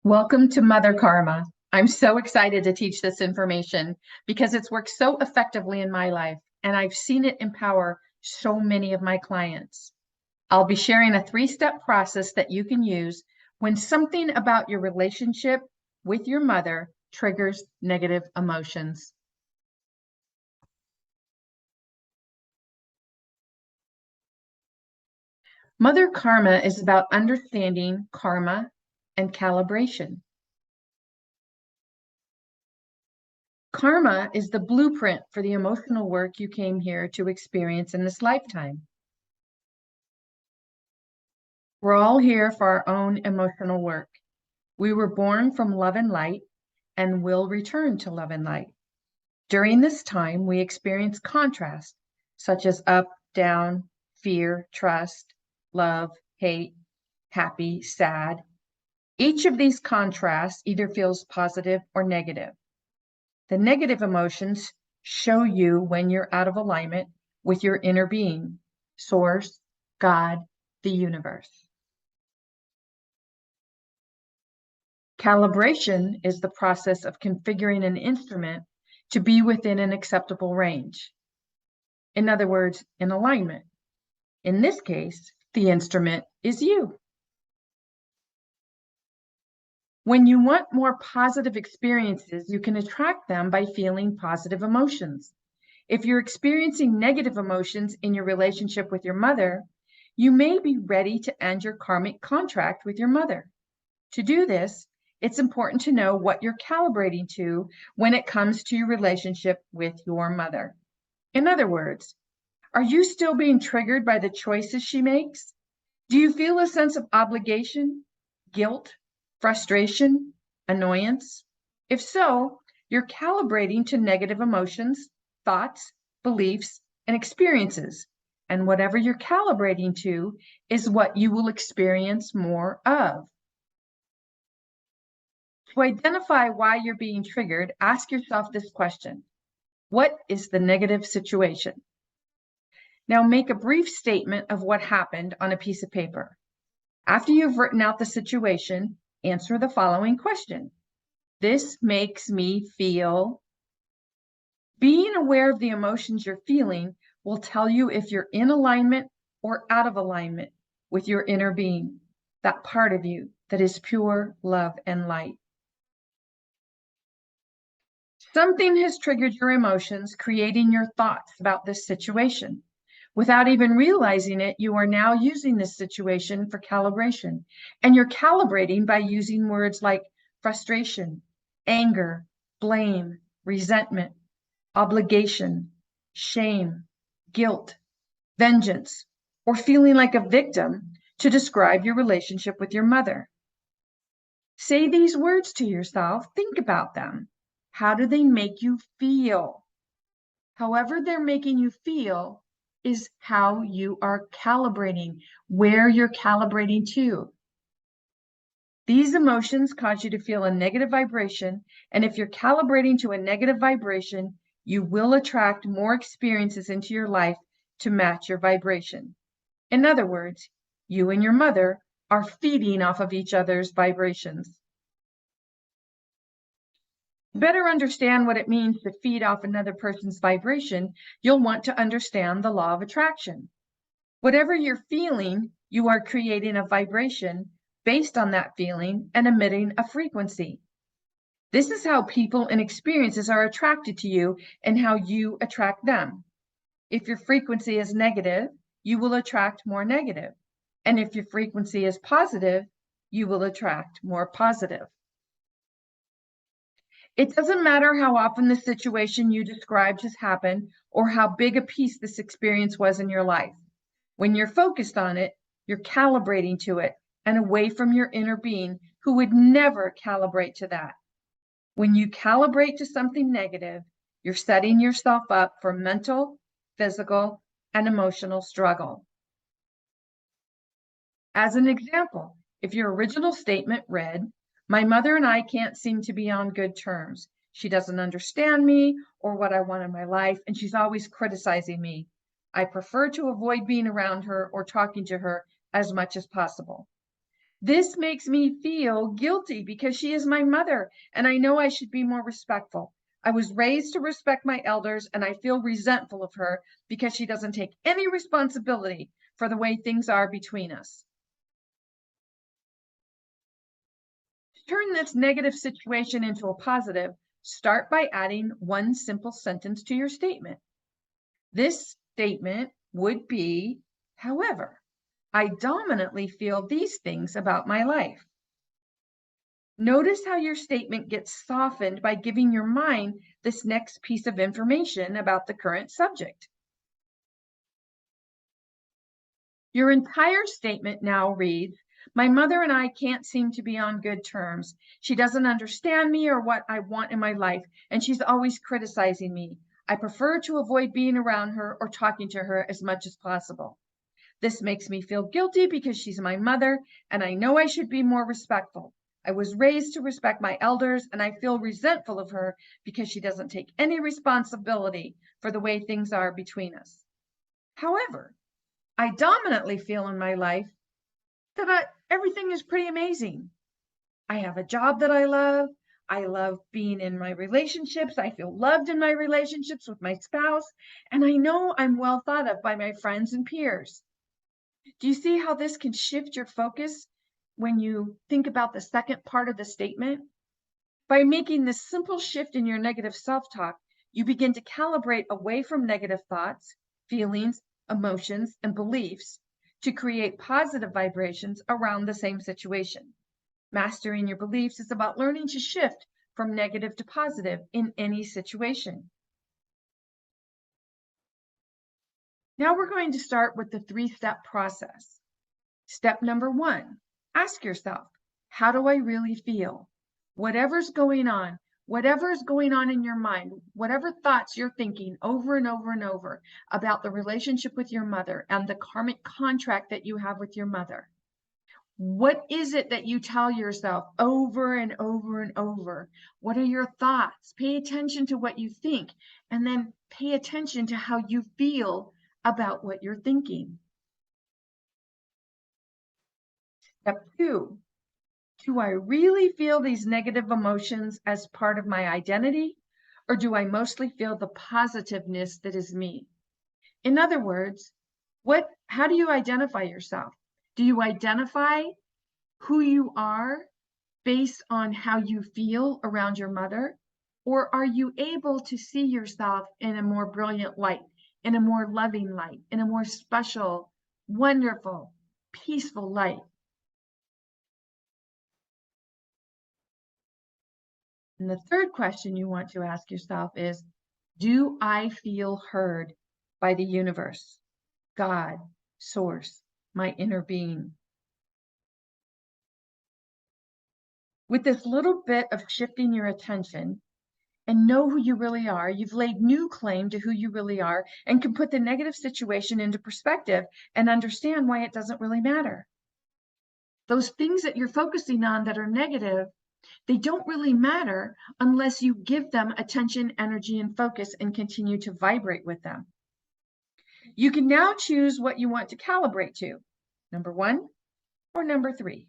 Welcome to Mother Karma. I'm so excited to teach this information because it's worked so effectively in my life, and I've seen it empower so many of my clients. I'll be sharing a 3-step process that you can use when something about your relationship with your mother triggers negative emotions. Mother Karma is about understanding karma and calibration. Karma is the blueprint for the emotional work you came here to experience in this lifetime. We're all here for our own emotional work. We were born from love and light and will return to love and light. During this time, we experience contrast, such as up, down, fear, trust, love, hate, happy, sad. Each of these contrasts either feels positive or negative. The negative emotions show you when you're out of alignment with your inner being, source, God, the universe. Calibration is the process of configuring an instrument to be within an acceptable range. In other words, in alignment. In this case, the instrument is you. When you want more positive experiences, you can attract them by feeling positive emotions. If you're experiencing negative emotions in your relationship with your mother, you may be ready to end your karmic contract with your mother. To do this, it's important to know what you're calibrating to when it comes to your relationship with your mother. In other words, are you still being triggered by the choices she makes? Do you feel a sense of obligation, guilt, frustration, annoyance? If so, you're calibrating to negative emotions, thoughts, beliefs, and experiences. And whatever you're calibrating to is what you will experience more of. To identify why you're being triggered, ask yourself this question. What is the negative situation? Now make a brief statement of what happened on a piece of paper. After you've written out the situation, answer the following question. This makes me feel. Being aware of the emotions you're feeling will tell you if you're in alignment or out of alignment with your inner being, that part of you that is pure love and light. Something has triggered your emotions, creating your thoughts about this situation. Without even realizing it, you are now using this situation for calibration. And you're calibrating by using words like frustration, anger, blame, resentment, obligation, shame, guilt, vengeance, or feeling like a victim to describe your relationship with your mother. Say these words to yourself. Think about them. How do they make you feel? However they're making you feel is how you are calibrating, where you're calibrating to. These emotions cause you to feel a negative vibration, and if you're calibrating to a negative vibration, you will attract more experiences into your life to match your vibration. In other words, you and your mother are feeding off of each other's vibrations. To better understand what it means to feed off another person's vibration, you'll want to understand the law of attraction. Whatever you're feeling, you are creating a vibration based on that feeling and emitting a frequency. This is how people and experiences are attracted to you and how you attract them. If your frequency is negative, you will attract more negative. And if your frequency is positive, you will attract more positive. It doesn't matter how often the situation you described has happened or how big a piece this experience was in your life. When you're focused on it, you're calibrating to it and away from your inner being who would never calibrate to that. When you calibrate to something negative, you're setting yourself up for mental, physical, and emotional struggle. As an example, if your original statement read, "My mother and I can't seem to be on good terms. She doesn't understand me or what I want in my life, and she's always criticizing me. I prefer to avoid being around her or talking to her as much as possible." This makes me feel guilty because she is my mother, and I know I should be more respectful. I was raised to respect my elders, and I feel resentful of her because she doesn't take any responsibility for the way things are between us. To turn this negative situation into a positive, start by adding one simple sentence to your statement. This statement would be, however, I dominantly feel these things about my life. Notice how your statement gets softened by giving your mind this next piece of information about the current subject. Your entire statement now reads, my mother and I can't seem to be on good terms. She doesn't understand me or what I want in my life, and she's always criticizing me. I prefer to avoid being around her or talking to her as much as possible. This makes me feel guilty because she's my mother, and I know I should be more respectful. I was raised to respect my elders, and I feel resentful of her because she doesn't take any responsibility for the way things are between us. However, I dominantly feel in my life that everything is pretty amazing. I have a job that I love. I love being in my relationships. I feel loved in my relationships with my spouse, and I know I'm well thought of by my friends and peers. Do you see how this can shift your focus when you think about the second part of the statement? By making this simple shift in your negative self-talk, you begin to calibrate away from negative thoughts, feelings, emotions, and beliefs to create positive vibrations around the same situation. Mastering your beliefs is about learning to shift from negative to positive in any situation. Now we're going to start with the 3-step process. Step number 1, ask yourself, how do I really feel? Whatever's going on in your mind, whatever thoughts you're thinking over and over and over about the relationship with your mother and the karmic contract that you have with your mother. What is it that you tell yourself over and over and over? What are your thoughts? Pay attention to what you think, and then pay attention to how you feel about what you're thinking. Step 2, do I really feel these negative emotions as part of my identity, or do I mostly feel the positiveness that is me? In other words, how do you identify yourself? Do you identify who you are based on how you feel around your mother? Or are you able to see yourself in a more brilliant light, in a more loving light, in a more special, wonderful, peaceful light? And the third question you want to ask yourself is, do I feel heard by the universe, God, source, my inner being? With this little bit of shifting your attention and know who you really are, you've laid new claim to who you really are and can put the negative situation into perspective and understand why it doesn't really matter. Those things that you're focusing on that are negative, they don't really matter unless you give them attention, energy, and focus and continue to vibrate with them. You can now choose what you want to calibrate to, number 1 or number 3.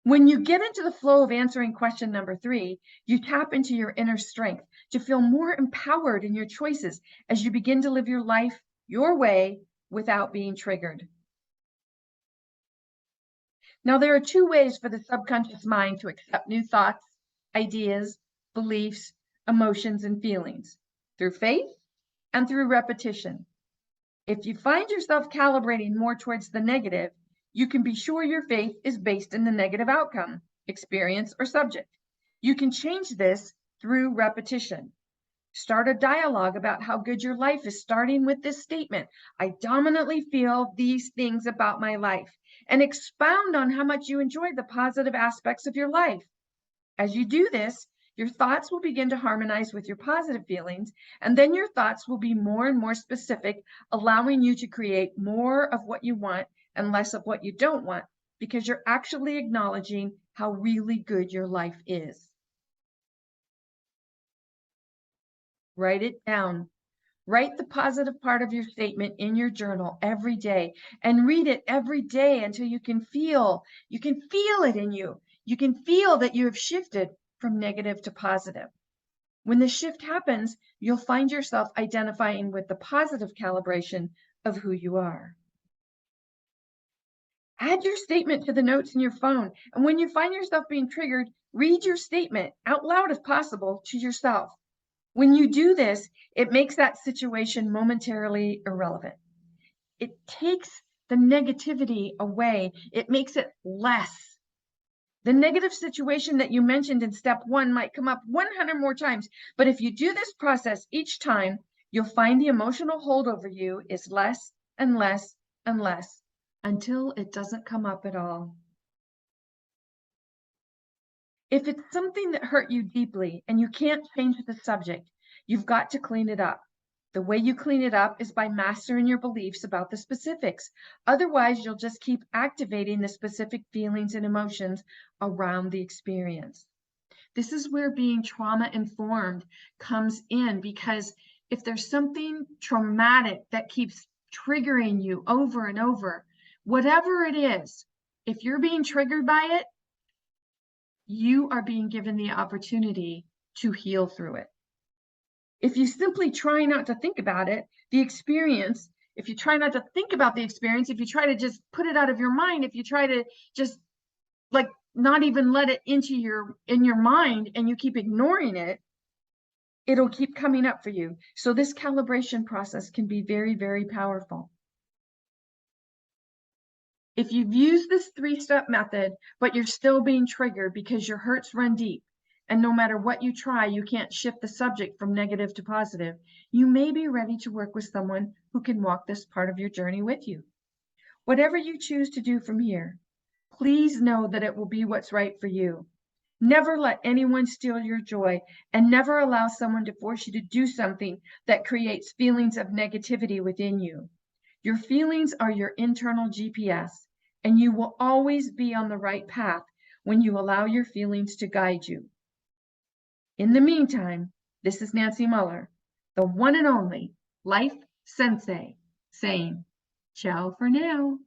When you get into the flow of answering question number 3, you tap into your inner strength to feel more empowered in your choices as you begin to live your life your way without being triggered. Now, there are 2 ways for the subconscious mind to accept new thoughts, ideas, beliefs, emotions, and feelings, through faith and through repetition. If you find yourself calibrating more towards the negative, you can be sure your faith is based in the negative outcome, experience, or subject. You can change this through repetition. Start a dialogue about how good your life is, starting with this statement, I dominantly feel these things about my life, and expound on how much you enjoy the positive aspects of your life. As you do this, your thoughts will begin to harmonize with your positive feelings, and then your thoughts will be more and more specific, allowing you to create more of what you want and less of what you don't want, because you're actually acknowledging how really good your life is. Write it down. Write the positive part of your statement in your journal every day and read it every day until you can feel it in you. You can feel that you have shifted from negative to positive. When the shift happens, you'll find yourself identifying with the positive calibration of who you are. Add your statement to the notes in your phone, and when you find yourself being triggered, read your statement out loud if possible to yourself. When you do this, it makes that situation momentarily irrelevant. It takes the negativity away. It makes it less. The negative situation that you mentioned in step 1 might come up 100 more times, but if you do this process each time, you'll find the emotional hold over you is less and less and less until it doesn't come up at all. If it's something that hurt you deeply and you can't change the subject, you've got to clean it up. The way you clean it up is by mastering your beliefs about the specifics. Otherwise, you'll just keep activating the specific feelings and emotions around the experience. This is where being trauma informed comes in, because if there's something traumatic that keeps triggering you over and over, whatever it is, if you're being triggered by it, you are being given the opportunity to heal through it. If you simply try not to think about it, the experience, if you try not to think about the experience, if you try to just put it out of your mind, if you try to just like not even let it into in your mind and you keep ignoring it, it'll keep coming up for you. So this calibration process can be very, very powerful. If you've used this 3-step method, but you're still being triggered because your hurts run deep, and no matter what you try, you can't shift the subject from negative to positive, you may be ready to work with someone who can walk this part of your journey with you. Whatever you choose to do from here, please know that it will be what's right for you. Never let anyone steal your joy, and never allow someone to force you to do something that creates feelings of negativity within you. Your feelings are your internal GPS, and you will always be on the right path when you allow your feelings to guide you. In the meantime, this is Nancy Muller, the one and only Life Sensei, saying ciao for now.